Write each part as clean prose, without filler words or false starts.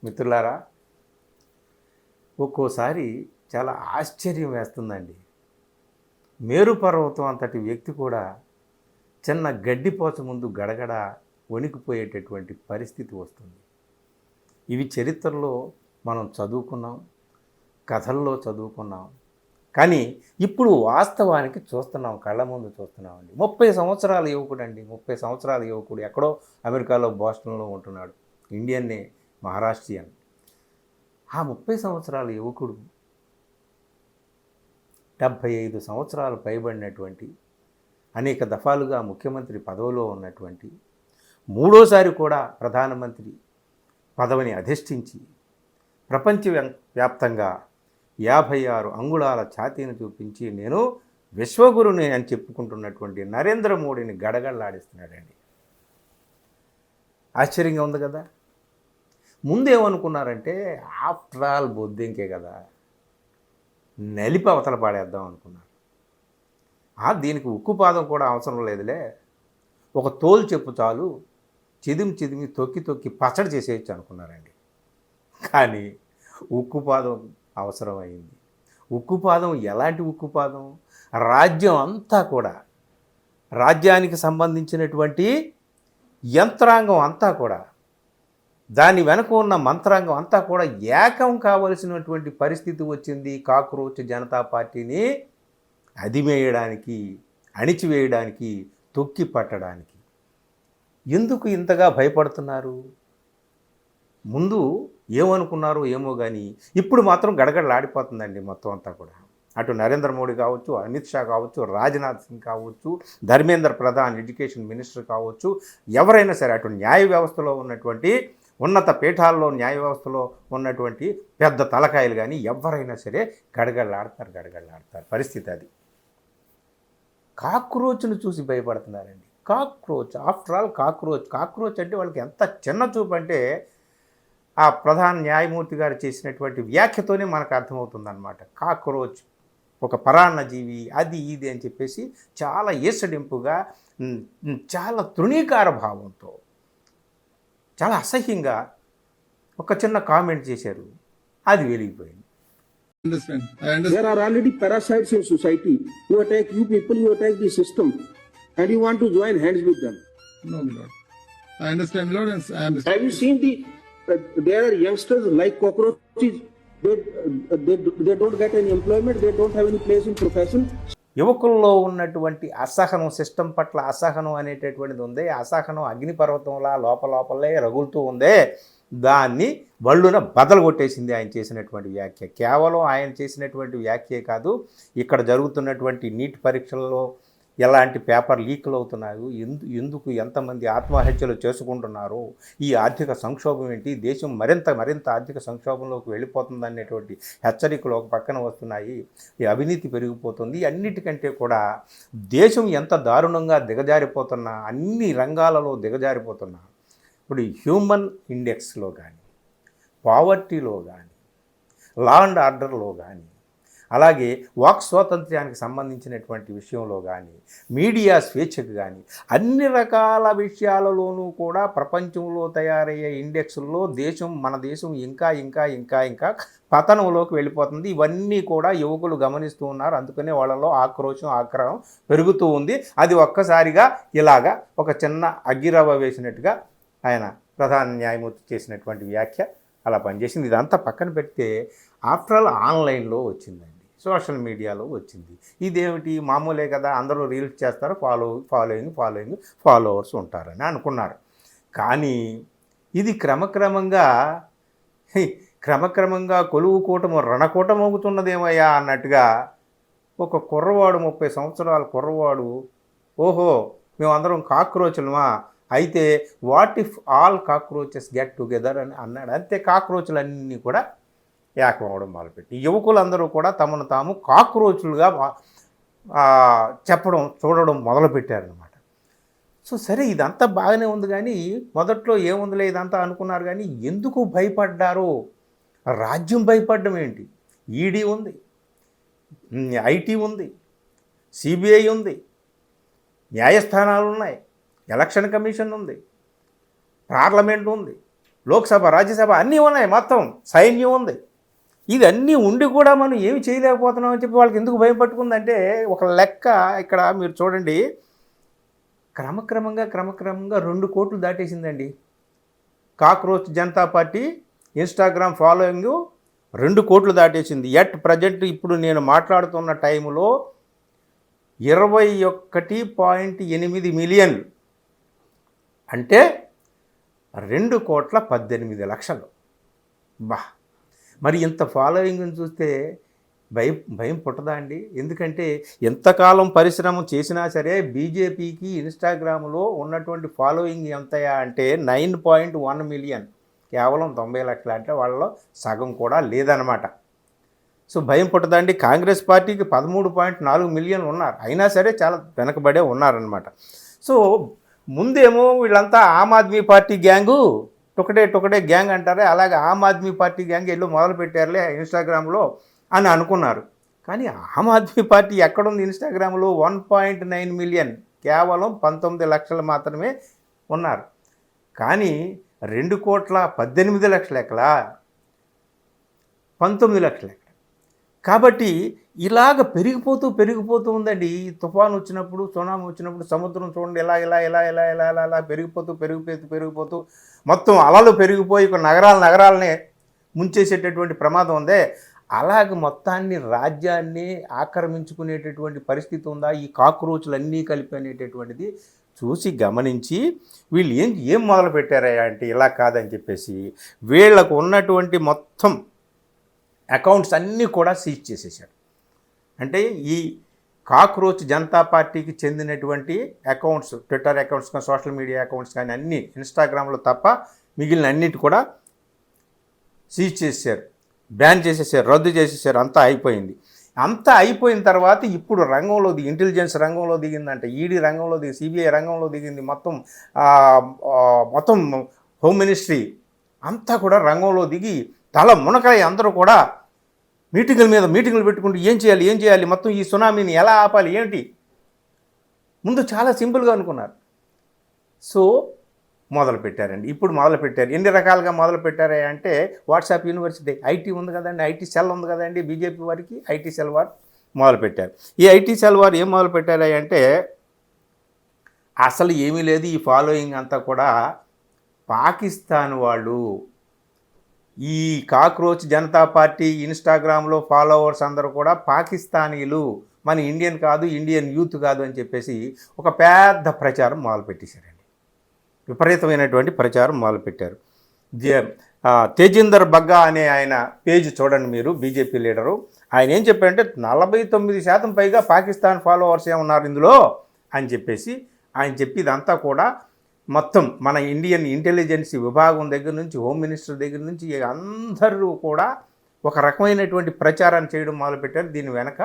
మిత్రులారా, ఒక్కోసారి చాలా ఆశ్చర్యం వేస్తుందండి. మేరు పర్వతం అంతటి వ్యక్తి కూడా చిన్న గడ్డిపోచ ముందు గడగడ వణికిపోయేటటువంటి పరిస్థితి వస్తుంది. ఇవి చరిత్రలో మనం చదువుకున్నాం, కథల్లో చదువుకున్నాం. కానీ ఇప్పుడు వాస్తవానికి చూస్తున్నాం, కళ్ళ ముందు చూస్తున్నామండి. 30 సంవత్సరాల యువకుడండి, 30 సంవత్సరాల యువకుడు ఎక్కడో అమెరికాలో బోస్టన్లో ఉంటున్నాడు. ఇండియన్నే, మహారాష్ట్రియన్. ఆ 30 సంవత్సరాల యువకుడు 75 సంవత్సరాలు పైబడినటువంటి, అనేక దఫాలుగా ముఖ్యమంత్రి పదవిలో ఉన్నటువంటి, మూడోసారి కూడా ప్రధానమంత్రి పదవిని అధిష్ఠించి ప్రపంచవ్యాప్తంగా 56 అంగుళాల ఛాతీని చూపించి నేను విశ్వగురుని అని చెప్పుకుంటున్నటువంటి నరేంద్ర మోడీని గడగడలాడిస్తున్నాడండి. ఆశ్చర్యంగా ఉంది కదా. ముందేమనుకున్నారంటే ఆఫ్టర్ ఆల్ బొద్దింకే కదా, నలిపి అవతల పాడేద్దాం అనుకున్నారు. దీనికి ఉక్కుపాదం కూడా అవసరం లేదులే, ఒక తోలు చెప్పు చాలు, చిదిమి తొక్కి తొక్కి పచ్చడి చేసేయచ్చు అనుకున్నారండి. కానీ ఉక్కుపాదం అవసరమైంది. ఉక్కుపాదం ఎలాంటి ఉక్కుపాదం? రాజ్యం అంతా కూడా, రాజ్యానికి సంబంధించినటువంటి యంత్రాంగం అంతా కూడా, దాని వెనక ఉన్న మంత్రాంగం అంతా కూడా ఏకం కావలసినటువంటి పరిస్థితి వచ్చింది. కాక్రోచ్ జనతా పార్టీని అదిమేయడానికి, అణిచివేయడానికి, తొక్కి పట్టడానికి. ఎందుకు ఇంతగా భయపడుతున్నారు? ముందు ఏమనుకున్నారో ఏమో కానీ ఇప్పుడు మాత్రం గడగడలాడిపోతుందండి మొత్తం అంతా కూడా. అటు నరేంద్ర మోడీ కావచ్చు, అమిత్ షా కావచ్చు, రాజ్నాథ్ సింగ్ కావచ్చు, ధర్మేంద్ర ప్రధాన్ ఎడ్యుకేషన్ మినిస్టర్ కావచ్చు, ఎవరైనా సరే, అటు న్యాయ వ్యవస్థలో ఉన్నటువంటి ఉన్నత పీఠాల్లో, న్యాయ వ్యవస్థలో ఉన్నటువంటి పెద్ద తలకాయలు కానీ ఎవరైనా సరే గడగడలాడతారు. పరిస్థితి అది. కాక్రోచ్ను చూసి భయపడుతున్నారండి. కాక్రోచ్, ఆఫ్టర్ ఆల్ కాక్రోచ్ అంటే వాళ్ళకి ఎంత చిన్న చూపు అంటే ఆ ప్రధాన న్యాయమూర్తి గారు చేసినటువంటి వ్యాఖ్యతోనే మనకు అర్థమవుతుందన్నమాట. కాక్రోచ్ ఒక పరాన్నజీవి, అది ఇది అని చెప్పేసి చాలా ఈసడింపుగా, చాలా తృణీకార భావంతో, చాలా అసహ్యంగా ఒక చిన్న కామెంట్ చేశారు. అది వెలిగిపోయింది. I understand. There are already parasites in society who attack you people, you attack the system, and you want to join hands with them. No, my lord. I understand, my lord, and I understand. Have you seen there are youngsters like cockroaches, they don't get any employment, they don't have any place in profession. యువకుల్లో ఉన్నటువంటి అసహనం, system పట్ల అసహనం అనేటటువంటిది ఉంది. అసహనం అగ్నిపర్వతంలా లోపలే రగులుతూ ఉందే, దాన్ని బళ్ళున బదలు కొట్టేసింది ఆయన చేసినటువంటి వ్యాఖ్య. కేవలం ఆయన చేసినటువంటి వ్యాఖ్యే కాదు, ఇక్కడ జరుగుతున్నటువంటి నీట్ పరీక్షలలో ఎలాంటి పేపర్ లీకులు అవుతున్నాయి, ఎందుకు ఎంతమంది ఆత్మహత్యలు చేసుకుంటున్నారు, ఈ ఆర్థిక సంక్షోభం ఏంటి, దేశం మరింత ఆర్థిక సంక్షోభంలోకి వెళ్ళిపోతుందనేటువంటి హెచ్చరికలు ఒక పక్కన వస్తున్నాయి, ఈ అవినీతి పెరిగిపోతుంది. అన్నిటికంటే కూడా దేశం ఎంత దారుణంగా దిగజారిపోతున్నా, అన్ని రంగాలలో దిగజారిపోతున్నా, ఇప్పుడు హ్యూమన్ ఇండెక్స్లో కానీ, పావర్టీలో కానీ, లా అండ్ ఆర్డర్లో కానీ, అలాగే వాక్ స్వాతంత్ర్యానికి సంబంధించినటువంటి విషయంలో కానీ, మీడియా స్వేచ్ఛకు కానీ, అన్ని రకాల విషయాలలోనూ కూడా ప్రపంచంలో తయారయ్యే ఇండెక్స్లో మన దేశం ఇంకా పతనంలోకి వెళ్ళిపోతుంది. ఇవన్నీ కూడా యువకులు గమనిస్తూ ఉన్నారు. అందుకనే వాళ్ళలో ఆగ్రహం పెరుగుతూ ఉంది. అది ఒక్కసారిగా ఇలాగా ఒక చిన్న అగ్గిరవ్వ వేసినట్టుగా ఆయన ప్రధాన న్యాయమూర్తి చేసినటువంటి వ్యాఖ్య అలా పనిచేసింది. ఇదంతా పక్కన పెడితే ఆఫ్టర్ ఆల్ ఆన్లైన్లో వచ్చిందండి, సోషల్ మీడియాలో వచ్చింది. ఇదేమిటి, మామూలే కదా, అందరూ రీల్స్ చేస్తారు, ఫాలోవర్స్ ఉంటారని అనుకున్నారు. కానీ ఇది క్రమక్రమంగా కొలువు కూటము రణకూటమవుతున్నదేమయ్యా అన్నట్టుగా ఒక కుర్రవాడు, 30 సంవత్సరాల కుర్రవాడు, ఓహో మేమందరం కాక్రోచులమా, అయితే what if all cockroaches get together అని అన్నాడు. అంతే, కాక్రోచులన్నీ కూడా ఏకమవడం మొదలుపెట్టి యువకులందరూ కూడా తమను తాము కాక్రోచులుగా చూడడం మొదలుపెట్టారనమాట. సో సరే, ఇదంతా బాగానే ఉంది కానీ మొదట్లో ఏముందిలే ఇదంతా అనుకున్నారు. కానీ ఎందుకు భయపడ్డారు? రాజ్యం భయపడడం ఏంటి? ఈడీ ఉంది, ఐటీ ఉంది, సిబిఐ ఉంది, న్యాయస్థానాలు ఉన్నాయి, ఎలక్షన్ కమిషన్ ఉంది, పార్లమెంట్ ఉంది, లోక్సభ, రాజ్యసభ అన్నీ ఉన్నాయి, మొత్తం సైన్యం ఉంది. ఇవన్నీ ఉండి కూడా మనం ఏమి చేయలేకపోతున్నాం అని చెప్పి వాళ్ళకి ఎందుకు భయం పట్టుకుందంటే, ఒక లెక్క ఇక్కడ మీరు చూడండి, క్రమక్రమంగా 2 కోట్లు దాటేసిందండి cockroach Janata party Instagram following 2 కోట్లు దాటేసింది. ఎట్ ప్రజెంట్ ఇప్పుడు నేను మాట్లాడుతున్న టైంలో 21.8 మిలియన్, అంటే 2,18,00,000. బా, మరి ఇంత ఫాలోయింగ్ని చూస్తే భయం పుట్టదా అండి? ఎందుకంటే ఎంతకాలం పరిశ్రమ చేసినా సరే బీజేపీకి ఇన్స్టాగ్రామ్లో ఉన్నటువంటి ఫాలోయింగ్ ఎంతయా అంటే 9.1 మిలియన్, కేవలం 90 లక్షలు, అంటే వాళ్ళలో సగం కూడా లేదనమాట. సో భయం పుట్టదా అండి? కాంగ్రెస్ పార్టీకి 13.4 మిలియన్ ఉన్నారు, అయినా సరే చాలా వెనకబడే ఉన్నారనమాట. సో ముందేమో వీళ్ళంతా Aam Aadmi party gang, టొకడే gang అంటారే, అలాగే ఆమ్ ఆద్మీ పార్టీ గ్యాంగ్ ఎల్లు మొదలు పెట్టారులే ఇన్స్టాగ్రామ్లో అని అనుకున్నారు. కానీ ఆమ్ ఆద్మీ పార్టీ ఎక్కడుంది ఇన్స్టాగ్రామ్లో? 1.9 మిలియన్, కేవలం 19 లక్షలు మాత్రమే ఉన్నారు. కానీ 2,18,00,000 ఎక్కలా, 19 లక్షలు ఎక్కడ? కాబట్టి ఇలాగ పెరిగిపోతూ ఉందండి. తుఫాను వచ్చినప్పుడు, సునామీ వచ్చినప్పుడు సముద్రం చూడండి ఇలా పెరిగిపోతూ మొత్తం అలలు పెరిగిపోయి నగరాలనే ముంచేసేటటువంటి ప్రమాదం ఉందే, అలాగ మొత్తాన్ని రాజ్యాన్ని ఆక్రమించుకునేటటువంటి పరిస్థితి ఉందా ఈ కాక్రోచ్లన్నీ కలిపి అనేటటువంటిది చూసి గమనించి వీళ్ళు ఏం మొదలు పెట్టారా అంటే, ఇలా కాదని చెప్పేసి వీళ్ళకు ఉన్నటువంటి మొత్తం అకౌంట్స్ అన్నీ కూడా సీజ్ చేసేసారు. అంటే ఈ కాక్రోచ్ జనతా పార్టీకి చెందినటువంటి అకౌంట్స్, ట్విట్టర్ అకౌంట్స్ కానీ సోషల్ మీడియా అకౌంట్స్ కానీ అన్నీ, ఇన్స్టాగ్రామ్లో తప్ప మిగిలిన అన్నిటి కూడా సీజ్ చేసేసారు, బ్యాన్ చేసేసారు, రద్దు చేసేసారు. అంతా అయిపోయింది. అంతా అయిపోయిన తర్వాత ఇప్పుడు రంగంలో ఇంటెలిజెన్స్ రంగంలో దిగిందంటే, ఈడీ రంగంలో దిగి, సిబిఐ రంగంలో దిగింది, మొత్తం హోమ్ మినిస్ట్రీ అంతా కూడా రంగంలో దిగి తల మునకాయ అందరూ కూడా మీటింగులు పెట్టుకుంటూ ఏం చేయాలి, మొత్తం ఈ సునామీని ఎలా ఆపాలి, ఏంటి, ముందు చాలా సింపుల్గా అనుకున్నారు. సో మొదలుపెట్టారండి. ఇప్పుడు మొదలుపెట్టారు. ఎన్ని రకాలుగా మొదలుపెట్టారా అంటే, వాట్సాప్ యూనివర్సిటీ, ఐటీ ఉంది కదండి, ఐటీ సెల్ ఉంది కదండి బీజేపీ వారికి, ఐటీ సెల్ వారు మొదలుపెట్టారు. ఈ ఐటీ సెల్ వారు ఏం మొదలుపెట్టారా అంటే, అసలు ఏమీ లేదు, ఈ ఫాలోయింగ్ అంతా కూడా పాకిస్తాన్ వాళ్ళు, ఈ కాక్రోచ్ జనతా పార్టీ ఇన్స్టాగ్రామ్లో ఫాలోవర్స్ అందరూ కూడా పాకిస్తానీలు, మన ఇండియన్ కాదు, ఇండియన్ యూత్ కాదు అని చెప్పేసి ఒక పెద్ద ప్రచారం మొదలుపెట్టేశారండి. విపరీతమైనటువంటి ప్రచారం మొదలుపెట్టారు. తేజిందర్ బగ్గా అనే ఆయన పేజ్ చూడండి మీరు, బీజేపీ లీడరు. ఆయన ఏం చెప్పారంటే 49% పైగా పాకిస్తాన్ ఫాలోవర్సే ఉన్నారు ఇందులో అని చెప్పేసి ఆయన చెప్పేదంతా కూడా మొత్తం మన ఇండియన్ ఇంటెలిజెన్స్ విభాగం దగ్గర నుంచి, హోమ్ మినిస్టర్ దగ్గర నుంచి అందరూ కూడా ఒక రకమైనటువంటి ప్రచారాన్ని చేయడం మొదలుపెట్టారు. దీని వెనక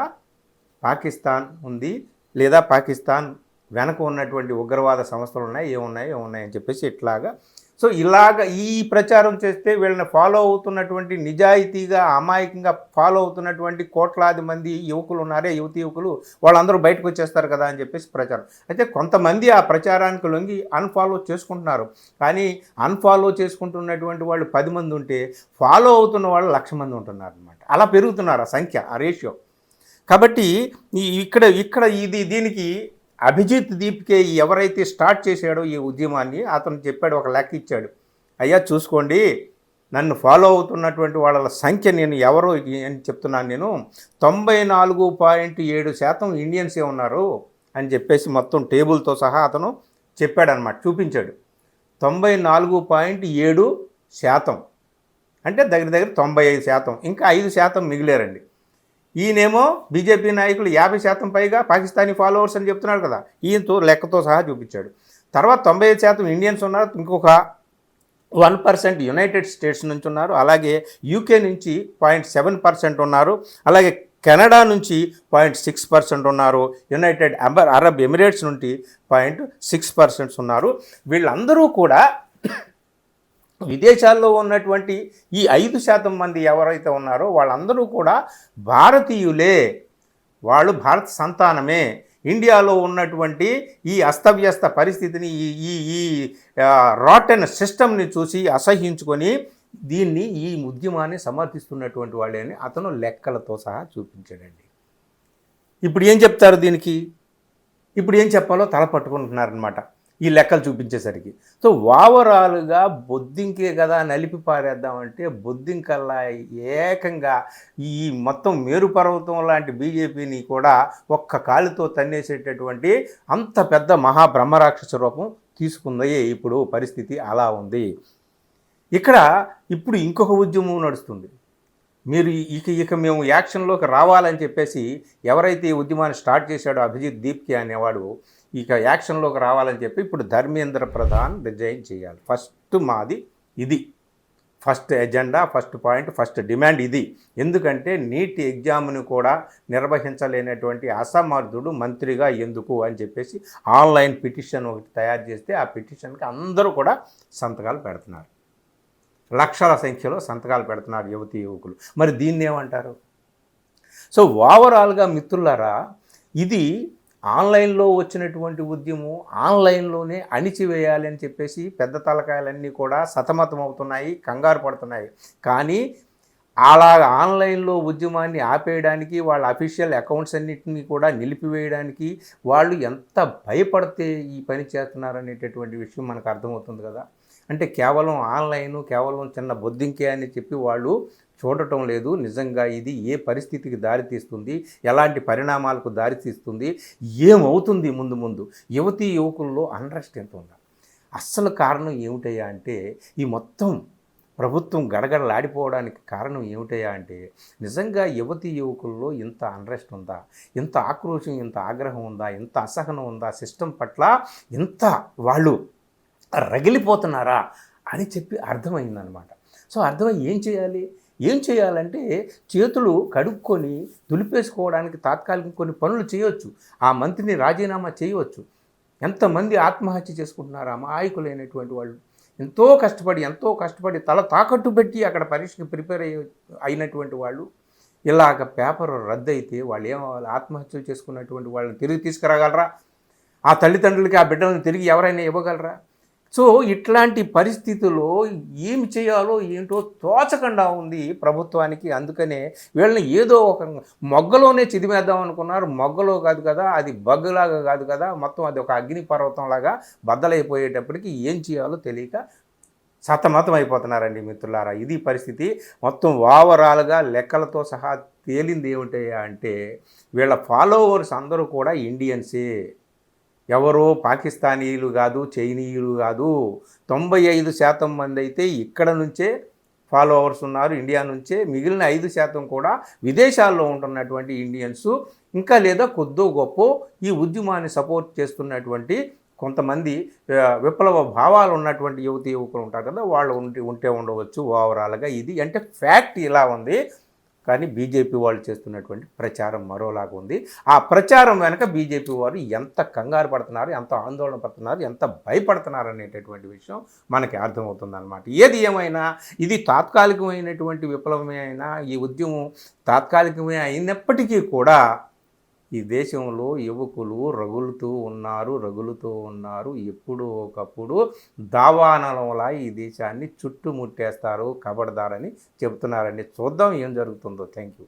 పాకిస్తాన్ ఉంది, లేదా పాకిస్తాన్ వెనక ఉన్నటువంటి ఉగ్రవాద సంస్థలు ఏమున్నాయని చెప్పేసి ఇట్లాగా. సో ఇలాగ ఈ ప్రచారం చేస్తే వీళ్ళని ఫాలో అవుతున్నటువంటి, నిజాయితీగా అమాయకంగా ఫాలో అవుతున్నటువంటి కోట్లాది మంది యువకులు ఉన్నారే, యువకులు, వాళ్ళందరూ బయటకు వచ్చేస్తారు కదా అని చెప్పేసి ప్రచారం. అయితే కొంతమంది ఆ ప్రచారానికి లొంగి అన్ఫాలో చేసుకుంటున్నారు. కానీ అన్ఫాలో చేసుకుంటున్నటువంటి వాళ్ళు 10 మంది ఉంటే ఫాలో అవుతున్న వాళ్ళు 1,00,000 మంది ఉంటున్నారు అనమాట. అలా పెరుగుతున్నారు ఆ సంఖ్య, ఆ రేషియో. కాబట్టి ఇక్కడ దీనికి అభిజిత్ దీప్కే ఎవరైతే స్టార్ట్ చేశాడో ఈ ఉద్యమాన్ని, అతను చెప్పాడు, ఒక లెక్క ఇచ్చాడు. అయ్యా చూసుకోండి, నన్ను ఫాలో అవుతున్నటువంటి వాళ్ళ సంఖ్య నేను ఎవరో అని చెప్తున్నాను, నేను 94.7% ఇండియన్సే ఉన్నారు అని చెప్పేసి మొత్తం టేబుల్తో సహా అతను చెప్పాడనమాట, చూపించాడు. 94.7% అంటే దగ్గర 95%, ఇంకా 5% మిగిలేరండి. ఈయనేమో బీజేపీ నాయకులు 50% పైగా పాకిస్తానీ ఫాలోవర్స్ అని చెప్తున్నారు కదా, ఈయనతో లెక్కతో సహా చూపించాడు. తర్వాత 95% ఇండియన్స్ ఉన్నారు, ఇంకొక 1% యునైటెడ్ స్టేట్స్ నుంచి ఉన్నారు, అలాగే యూకే నుంచి 0.7% ఉన్నారు, అలాగే కెనడా నుంచి 0.6% ఉన్నారు, యునైటెడ్ అరబ్ ఎమిరేట్స్ నుండి 0.6% ఉన్నారు. వీళ్ళందరూ కూడా విదేశాల్లో ఉన్నటువంటి ఈ 5% మంది ఎవరైతే ఉన్నారో వాళ్ళందరూ కూడా భారతీయులే, వాళ్ళు భారత సంతానమే, ఇండియాలో ఉన్నటువంటి ఈ అస్తవ్యస్త పరిస్థితిని ఈ ఈ ఈ రాటన్ సిస్టమ్ని చూసి అసహ్యించుకొని దీన్ని ఈ ఉద్యమాన్ని సమర్థిస్తున్నటువంటి వాళ్ళే అని అతను లెక్కలతో సహా చూపించాడండి. ఇప్పుడు ఏం చెప్తారు దీనికి? ఇప్పుడు ఏం చెప్పాలో తల పట్టుకుంటున్నారనమాట ఈ లెక్కలు చూపించేసరికి. సో ఓవరాల్గా బొద్దింకే కదా నలిపి పారేద్దామంటే బొద్దింకల్లా ఏకంగా ఈ మొత్తం మేరు పర్వతం లాంటి బీజేపీని కూడా ఒక్క కాలుతో తన్నేసేటటువంటి అంత పెద్ద మహాబ్రహ్మరాక్షస రూపం తీసుకుంది. ఇప్పుడు పరిస్థితి అలా ఉంది. ఇక్కడ ఇప్పుడు ఇంకొక ఉద్యమం నడుస్తుంది. మీరు ఇక మేము యాక్షన్లోకి రావాలని చెప్పేసి ఎవరైతే ఈ ఉద్యమాన్ని స్టార్ట్ చేశాడో అభిజిత్ దీప్కి అనేవాడు ఇక యాక్షన్లోకి రావాలని చెప్పి ఇప్పుడు ధర్మేంద్ర ప్రధాన్ రిజైన్ చేయాలి. ఫస్ట్ మాది ఇది, first agenda, first point, first demand ఇది. ఎందుకంటే నీట్ ఎగ్జామ్ను కూడా నిర్వహించలేనటువంటి అసమర్థుడు మంత్రిగా ఎందుకు అని చెప్పేసి ఆన్లైన్ పిటిషన్ ఒకటి తయారు చేస్తే ఆ పిటిషన్కి అందరూ కూడా సంతకాలు పెడుతున్నారు. లక్షల సంఖ్యలో సంతకాలు పెడుతున్నారు యువతీ యువకులు. మరి దీన్ని ఏమంటారు? సో ఓవరాల్గా మిత్రులారా, ఇది ఆన్లైన్లో వచ్చినటువంటి ఉద్యమం ఆన్లైన్లోనే అణిచివేయాలి అని చెప్పేసి పెద్ద తలకాయలన్నీ కూడా సతమతం అవుతున్నాయి, కంగారు పడుతున్నాయి. కానీ అలా ఆన్లైన్లో ఉద్యమాన్ని ఆపేయడానికి, వాళ్ళ అఫీషియల్ అకౌంట్స్ అన్నింటినీ కూడా నిలిపివేయడానికి వాళ్ళు ఎంత భయపడితే ఈ పని చేస్తున్నారనేటటువంటి విషయం మనకు అర్థమవుతుంది కదా. అంటే కేవలం ఆన్లైను, కేవలం చిన్న బొద్దింకే అని చెప్పి వాళ్ళు చూడటం లేదు. నిజంగా ఇది ఏ పరిస్థితికి దారితీస్తుంది, ఎలాంటి పరిణామాలకు దారితీస్తుంది, ఏమవుతుంది ముందు ముందు, యువతీ యువకుల్లో అన్రెస్ట్ ఎంత ఉందా? అస్సలు కారణం ఏమిటయ్యా అంటే ఈ మొత్తం ప్రభుత్వం గడగడలాడిపోవడానికి కారణం ఏమిటయ్యా అంటే నిజంగా యువతీ యువకుల్లో ఇంత అన్రెస్ట్ ఉందా, ఇంత ఆక్రోశం, ఇంత ఆగ్రహం ఉందా, ఇంత అసహనం ఉందా, సిస్టమ్ పట్ల ఇంత వాళ్ళు రగిలిపోతున్నారా అని చెప్పి అర్థమైందనమాట. సో అర్థమై ఏం చేయాలంటే చేతులు కడుక్కొని దులిపేసుకోవడానికి తాత్కాలిక కొన్ని పనులు చేయవచ్చు. ఆ మంత్రిని రాజీనామా చేయవచ్చు. ఎంతమంది ఆత్మహత్య చేసుకుంటున్నారు అమాయకులైనటువంటి వాళ్ళు. ఎంతో కష్టపడి తల తాకట్టు పెట్టి అక్కడ పరీక్షకి ప్రిపేర్ అయినటువంటి వాళ్ళు ఇలాగ పేపర్ రద్దు అయితే వాళ్ళు ఏమవ్వాలి? ఆత్మహత్యలు చేసుకున్నటువంటి వాళ్ళని తిరిగి తీసుకురాగలరా? ఆ తల్లిదండ్రులకి ఆ బిడ్డలను తిరిగి ఎవరైనా ఇవ్వగలరా? సో ఇట్లాంటి పరిస్థితుల్లో ఏమి చేయాలో ఏంటో తోచకుండా ఉంది ప్రభుత్వానికి. అందుకనే వీళ్ళని ఏదో ఒక మొగ్గలోనే చిదిమేద్దాం అనుకున్నారు. మొగ్గలో కాదు కదా, అది బగ్గులాగా కాదు కదా, మొత్తం అది ఒక అగ్నిపర్వతంలాగా బద్దలైపోయేటప్పటికి ఏం చేయాలో తెలియక సతమతం అయిపోతున్నారండి మిత్రులారా. ఇది పరిస్థితి. మొత్తం ఓవరాల్గా లెక్కలతో సహా తేలింది ఏమిటయ్యా అంటే వీళ్ళ ఫాలోవర్స్ అందరూ కూడా ఇండియన్సే, ఎవరో పాకిస్తానీయులు కాదు, చైనీయులు కాదు. 95% మంది అయితే ఇక్కడ నుంచే ఫాలోవర్స్ ఉన్నారు, ఇండియా నుంచే. మిగిలిన 5% కూడా విదేశాల్లో ఉంటున్నటువంటి ఇండియన్స్, ఇంకా లేదా కొద్దో గొప్ప ఈ ఉద్యమాన్ని సపోర్ట్ చేస్తున్నటువంటి కొంతమంది విప్లవ భావాలు ఉన్నటువంటి యువతీ యువకులు ఉంటారు కదా, వాళ్ళు ఉంటే ఉండవచ్చు. ఓవరాల్గా ఇది అంటే ఫ్యాక్ట్ ఇలా ఉంది. కానీ బీజేపీ వాళ్ళు చేస్తున్నటువంటి ప్రచారం మరోలాగా ఉంది. ఆ ప్రచారం వెనక బీజేపీ వారు ఎంత కంగారు పడుతున్నారు, ఎంత ఆందోళన పడుతున్నారు, ఎంత భయపడుతున్నారు అనేటటువంటి విషయం మనకి అర్థమవుతుందన్నమాట. ఏది ఏమైనా ఇది తాత్కాలికమైనటువంటి విప్లవమే అయినా, ఈ ఉద్యమం తాత్కాలికమే అయినప్పటికీ కూడా ఈ దేశంలో యువకులు రగులుతూ ఉన్నారు. ఎప్పుడో ఒకప్పుడు దావానలంలా ఈ దేశాన్ని చుట్టుముట్టేస్తారు, కబడదారని చెబుతున్నారండి. చూద్దాం ఏం జరుగుతుందో. Thank you.